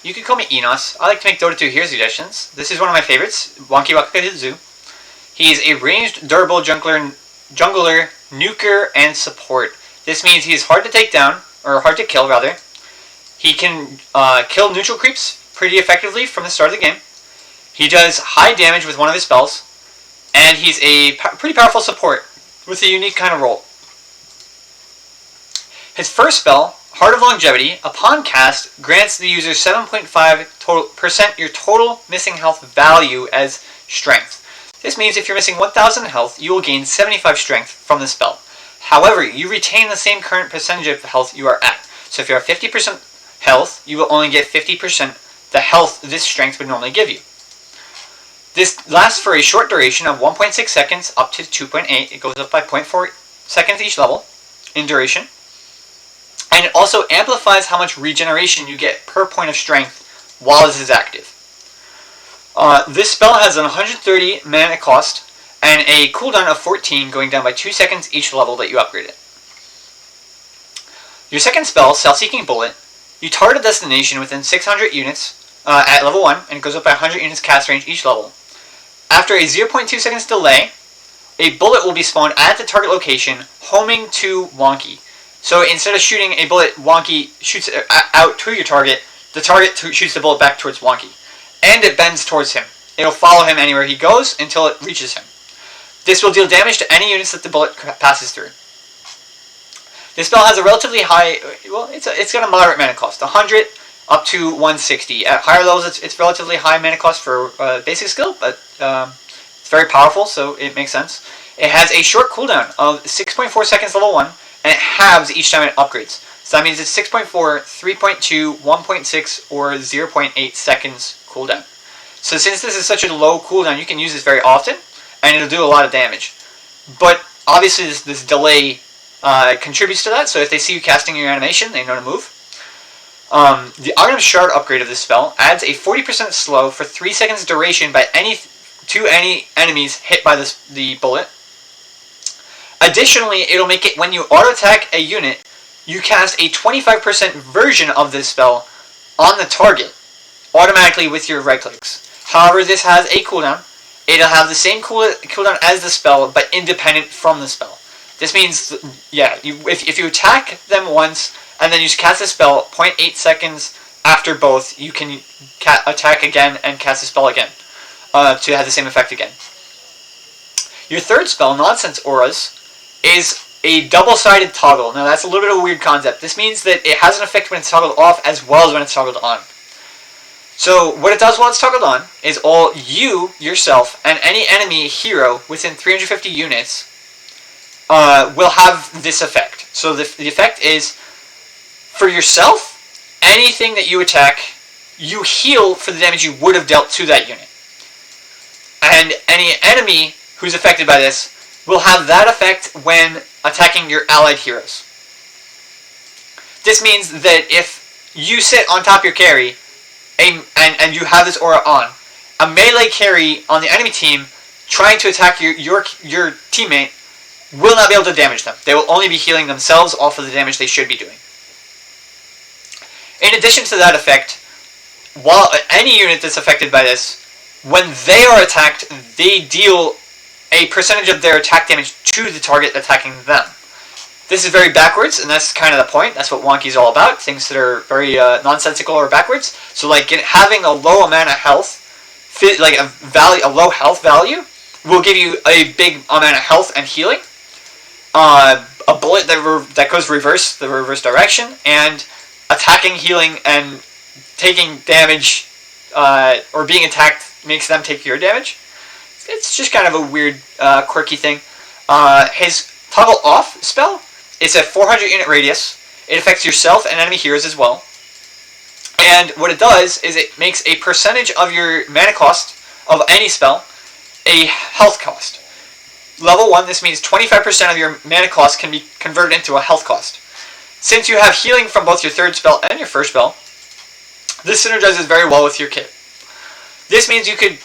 You can call me Enas. I like to make Dota 2 hero suggestions. This is one of my favorites, Wonky Waka Kazoo. He is a ranged, durable jungler, nuker, and support. This means he's hard to take down, or hard to kill, rather. He can kill neutral creeps pretty effectively from the start of the game. He does high damage with one of his spells, and he's a pretty powerful support with a unique kind of role. His first spell, Heart of Longevity, upon cast, grants the user 7.5% your total missing health value as strength. This means if you're missing 1,000 health, you will gain 75 strength from the spell. However, you retain the same current percentage of health you are at. So if you're at 50% health, you will only get 50% the health this strength would normally give you. This lasts for a short duration of 1.6 seconds up to 2.8. It goes up by 0.4 seconds each level in duration. And it also amplifies how much regeneration you get per point of strength while this is active. This spell has an 130 mana cost and a cooldown of 14, going down by 2 seconds each level that you upgrade it. Your second spell, Self-Seeking Bullet, you target a destination within 600 units at level 1, and it goes up by 100 units cast range each level. After a 0.2 seconds delay, a bullet will be spawned at the target location, homing to Wonky. So instead of shooting a bullet, Wonky shoots it out to your target, the target shoots the bullet back towards Wonky. And it bends towards him. It'll follow him anywhere he goes until it reaches him. This will deal damage to any units that the bullet passes through. This spell has a relatively high, well, it's got a moderate mana cost, 100 up to 160. At higher levels, it's relatively high mana cost for basic skill, but it's very powerful, so it makes sense. It has a short cooldown of 6.4 seconds level 1, and it halves each time it upgrades. So that means it's 6.4, 3.2, 1.6, or 0.8 seconds cooldown. So since this is such a low cooldown, you can use this very often, and it'll do a lot of damage. But obviously this delay contributes to that, so if they see you casting your animation, they know to move. The Aghanim Shard upgrade of this spell adds a 40% slow for 3 seconds duration by any enemies hit by the bullet. Additionally, it'll make it when you auto-attack a unit, you cast a 25% version of this spell on the target, automatically with your right clicks. However, this has a cooldown. It'll have the same cooldown as the spell, but independent from the spell. This means, yeah, if you attack them once, and then you cast a spell, 0.8 seconds after both, you can attack again and cast a spell again, to have the same effect again. Your third spell, Nonsense Auras, is a double-sided toggle. Now that's a little bit of a weird concept. This means that it has an effect when it's toggled off as well as when it's toggled on. So what it does while it's toggled on is all you, yourself, and any enemy hero within 350 units will have this effect. So the effect is, for yourself, anything that you attack, you heal for the damage you would have dealt to that unit. And any enemy who's affected by this will have that effect when attacking your allied heroes. This means that if you sit on top of your carry, and you have this aura on, a melee carry on the enemy team trying to attack your teammate will not be able to damage them. They will only be healing themselves off of the damage they should be doing. In addition to that effect, while any unit that's affected by this, when they are attacked, they deal a percentage of their attack damage to the target attacking them. This is very backwards, and that's kind of the point. That's what Wonky's all about, things that are very nonsensical or backwards. So like having a low amount of health, like a low health value, will give you a big amount of health and healing. A bullet that goes the reverse direction, and attacking, healing, and taking damage, or being attacked makes them take your damage. It's just kind of a weird, quirky thing. His toggle off spell is a 400 unit radius. It affects yourself and enemy heroes as well. And what it does is it makes a percentage of your mana cost of any spell a health cost. Level 1, this means 25% of your mana cost can be converted into a health cost. Since you have healing from both your third spell and your first spell, this synergizes very well with your kit. This means you could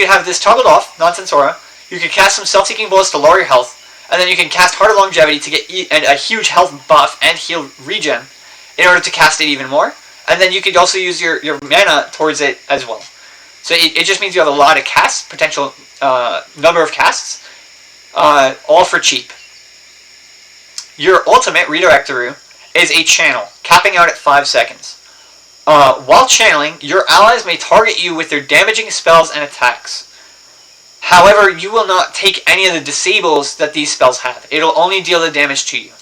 have this toggled off, Nonsense Aura. You can cast some Self-Seeking Bullets to lower your health, and then you can cast Heart of Longevity to get a huge health buff and heal regen, in order to cast it even more. And then you could also use your mana towards it as well. So it just means you have a lot of casts, potential number of casts, all for cheap. Your ultimate, Redirectoroo, is a channel, capping out at 5 seconds. While channeling, your allies may target you with their damaging spells and attacks. However, you will not take any of the disables that these spells have. It'll only deal the damage to you.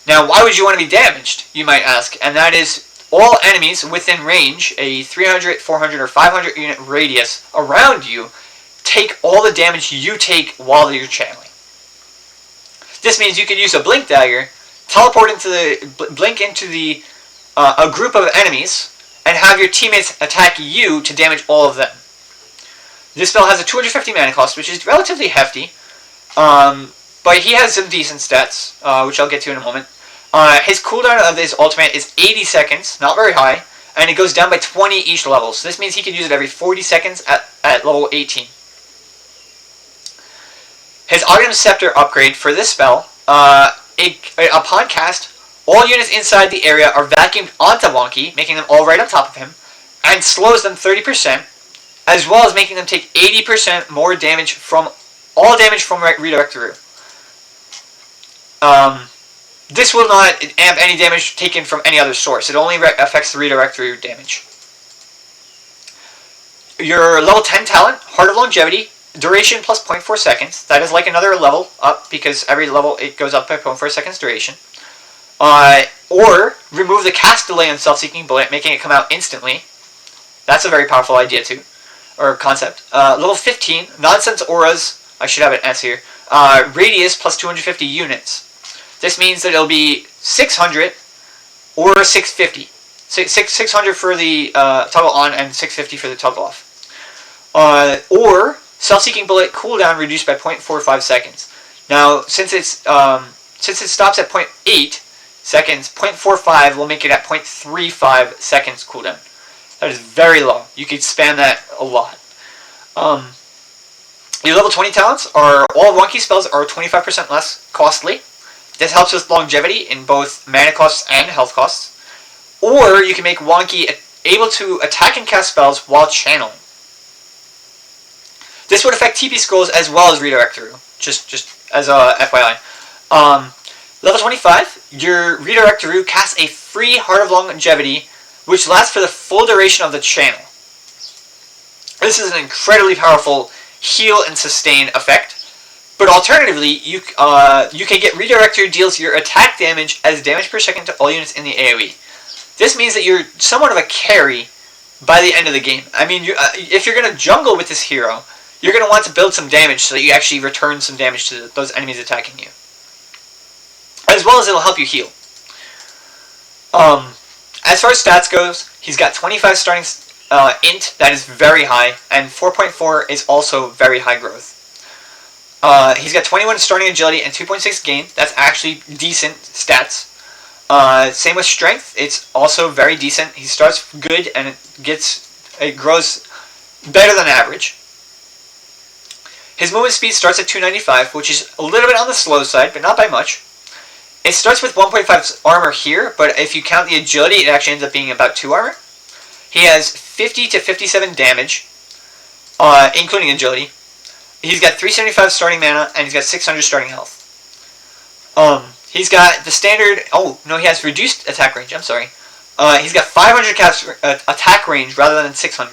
Now, why would you want to be damaged, you might ask? And that is, all enemies within range, a 300, 400, or 500 unit radius around you, take all the damage you take while you're channeling. This means you could use a Blink Dagger, teleport into a group of enemies, and have your teammates attack you to damage all of them. This spell has a 250 mana cost, which is relatively hefty, but he has some decent stats, which I'll get to in a moment. His cooldown of his ultimate is 80 seconds, not very high, and it goes down by 20 each level, so this means he can use it every 40 seconds at level 18. His Ogden Scepter upgrade for this spell, upon cast, all units inside the area are vacuumed onto Wonky, making them all right on top of him, and slows them 30%, as well as making them take 80% more damage from Redirectoroo. This will not amp any damage taken from any other source. It only affects the Redirectoroo damage. Your level 10 talent, Heart of Longevity, duration plus 0.4 seconds. That is like another level up, because every level it goes up by 0.4 seconds duration. Or remove the cast delay on Self-Seeking Bullet, making it come out instantly. That's a very powerful idea too, or concept. Level 15, Nonsense Auras, I should have an S here, radius plus 250 units. This means that it'll be 600 or 650. 600 for the toggle on and 650 for the toggle off. Or Self-Seeking Bullet cooldown reduced by 0.45 seconds. Now, since it stops at 0.8 seconds, 0.45 will make it at 0.35 seconds cooldown. That is very low. You could spam that a lot. Your level 20 talents are all Wonky spells are 25% less costly. This helps with longevity in both mana costs and health costs. Or you can make Wonky able to attack and cast spells while channeling. This would affect TP scrolls as well as Redirectoroo, just as a FYI. Level 25, your Redirectoroo casts a free Heart of Longevity, which lasts for the full duration of the channel. This is an incredibly powerful heal and sustain effect. But alternatively, you can get Redirectoroo deals your attack damage as damage per second to all units in the AoE. This means that you're somewhat of a carry by the end of the game. I mean, if you're going to jungle with this hero, you're going to want to build some damage so that you actually return some damage to those enemies attacking you. As well as it'll help you heal. As far as stats goes, he's got 25 starting int, that is very high, and 4.4 is also very high growth. He's got 21 starting agility and 2.6 gain. That's actually decent stats. Same with strength. It's also very decent. He starts good and it grows better than average. His movement speed starts at 295, which is a little bit on the slow side, but not by much. It starts with 1.5 armor here, but if you count the agility, it actually ends up being about 2 armor. He has 50 to 57 damage, including agility. He's got 375 starting mana, and he's got 600 starting health. He's got the standard... Oh, no, he has reduced attack range. I'm sorry. He's got 500 attack range rather than 600.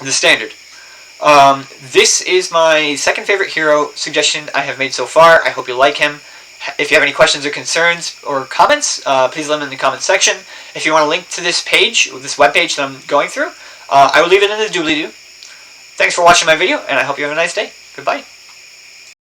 The standard. This is my second favorite hero suggestion I have made so far. I hope you like him. If you have any questions or concerns or comments, please leave them in the comments section. If you want a link to this page, this webpage that I'm going through, I will leave it in the doobly-doo. Thanks for watching my video, and I hope you have a nice day. Goodbye.